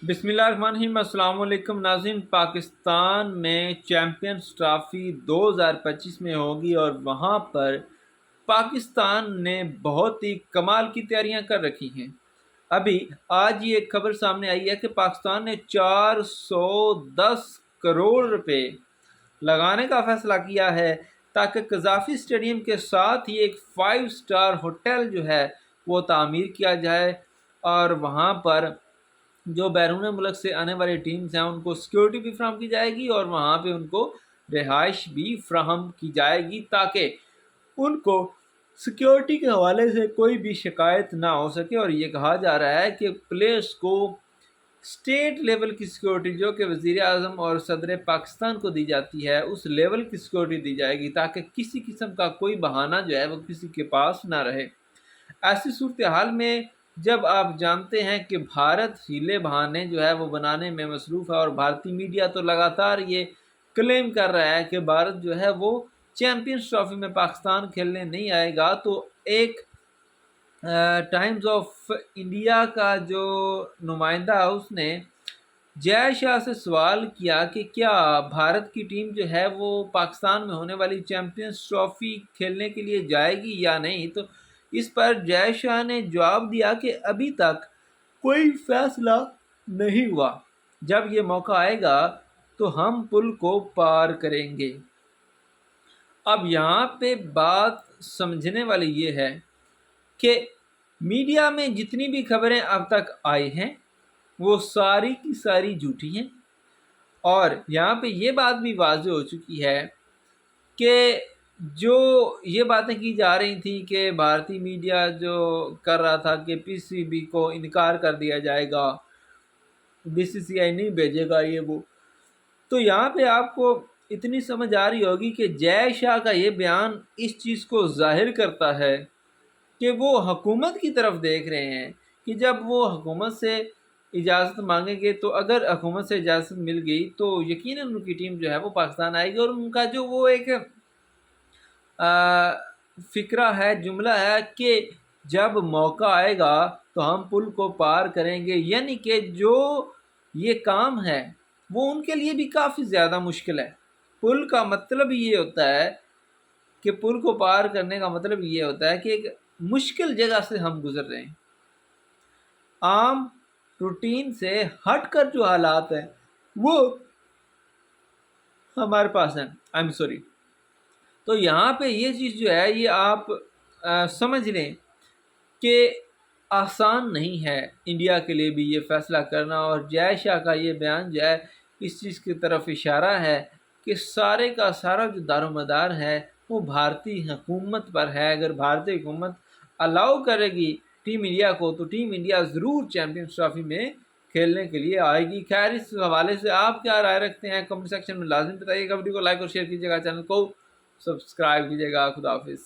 بسم اللہ الرحمن الرحیم۔ السلام علیکم ناظرین۔ پاکستان میں چیمپئنز ٹرافی 2025 میں ہوگی اور وہاں پر پاکستان نے بہت ہی کمال کی تیاریاں کر رکھی ہیں۔ ابھی آج یہ ایک خبر سامنے آئی ہے کہ پاکستان نے 410 کروڑ روپے لگانے کا فیصلہ کیا ہے تاکہ قذافی اسٹیڈیم کے ساتھ ہی ایک 5 سٹار ہوٹل جو ہے وہ تعمیر کیا جائے، اور وہاں پر جو بیرون ملک سے آنے والی ٹیمز ہیں ان کو سیکیورٹی بھی فراہم کی جائے گی، اور وہاں پہ ان کو رہائش بھی فراہم کی جائے گی تاکہ ان کو سیکیورٹی کے حوالے سے کوئی بھی شکایت نہ ہو سکے۔ اور یہ کہا جا رہا ہے کہ پلیئرز کو اسٹیٹ لیول کی سیکیورٹی جو کہ وزیر اعظم اور صدر پاکستان کو دی جاتی ہے اس لیول کی سیکیورٹی دی جائے گی تاکہ کسی قسم کا کوئی بہانہ جو ہے وہ کسی کے پاس نہ رہے۔ ایسی صورتحال میں جب آپ جانتے ہیں کہ بھارت ہیلے بہانے جو ہے وہ بنانے میں مصروف ہے، اور بھارتی میڈیا تو لگاتار یہ کلیم کر رہا ہے کہ بھارت جو ہے وہ چیمپئنز ٹرافی میں پاکستان کھیلنے نہیں آئے گا، تو ایک ٹائمز آف انڈیا کا جو نمائندہ اس نے جے شاہ سے سوال کیا کہ کیا بھارت کی ٹیم جو ہے وہ پاکستان میں ہونے والی چیمپئنز ٹرافی کھیلنے کے لیے جائے گی یا نہیں، تو اس پر جے شاہ نے جواب دیا کہ ابھی تک کوئی فیصلہ نہیں ہوا، جب یہ موقع آئے گا تو ہم پل کو پار کریں گے۔ اب یہاں پہ بات سمجھنے والی یہ ہے کہ میڈیا میں جتنی بھی خبریں اب تک آئی ہیں وہ ساری کی ساری جھوٹی ہیں، اور یہاں پہ یہ بات بھی واضح ہو چکی ہے کہ جو یہ باتیں کی جا رہی تھیں کہ بھارتی میڈیا جو کر رہا تھا کہ پی سی بی کو انکار کر دیا جائے گا، بی سی سی آئی نہیں بھیجے گا یہ وہ، تو یہاں پہ آپ کو اتنی سمجھ آ رہی ہوگی کہ جے شاہ کا یہ بیان اس چیز کو ظاہر کرتا ہے کہ وہ حکومت کی طرف دیکھ رہے ہیں کہ جب وہ حکومت سے اجازت مانگیں گے تو اگر حکومت سے اجازت مل گئی تو یقیناً ان کی ٹیم جو ہے وہ پاکستان آئے گی، اور ان کا جو وہ ایک فکرہ ہے، جملہ ہے کہ جب موقع آئے گا تو ہم پل کو پار کریں گے، یعنی کہ جو یہ کام ہے وہ ان کے لیے بھی کافی زیادہ مشکل ہے۔ پل کا مطلب یہ ہوتا ہے کہ پل کو پار کرنے کا مطلب یہ ہوتا ہے کہ ایک مشکل جگہ سے ہم گزر رہے ہیں، عام روٹین سے ہٹ کر جو حالات ہیں وہ ہمارے پاس ہیں۔ I am sorry. تو یہاں پہ یہ چیز جو ہے یہ آپ سمجھ لیں کہ آسان نہیں ہے انڈیا کے لیے بھی یہ فیصلہ کرنا، اور جے شاہ کا یہ بیان جو ہے اس چیز کی طرف اشارہ ہے کہ سارے کا سارا جو دار و مدار ہے وہ بھارتی حکومت پر ہے۔ اگر بھارتی حکومت الاؤ کرے گی ٹیم انڈیا کو تو ٹیم انڈیا ضرور چیمپئنز ٹرافی میں کھیلنے کے لیے آئے گی۔ خیر، اس حوالے سے آپ کیا رائے رکھتے ہیں کمنٹ سیکشن میں لازم بتائیے گا۔ ویڈیو کو لائک اور شیئر کیجیے گا، چینل کو سبسکرائب کیجیے گا۔ خدا حافظ۔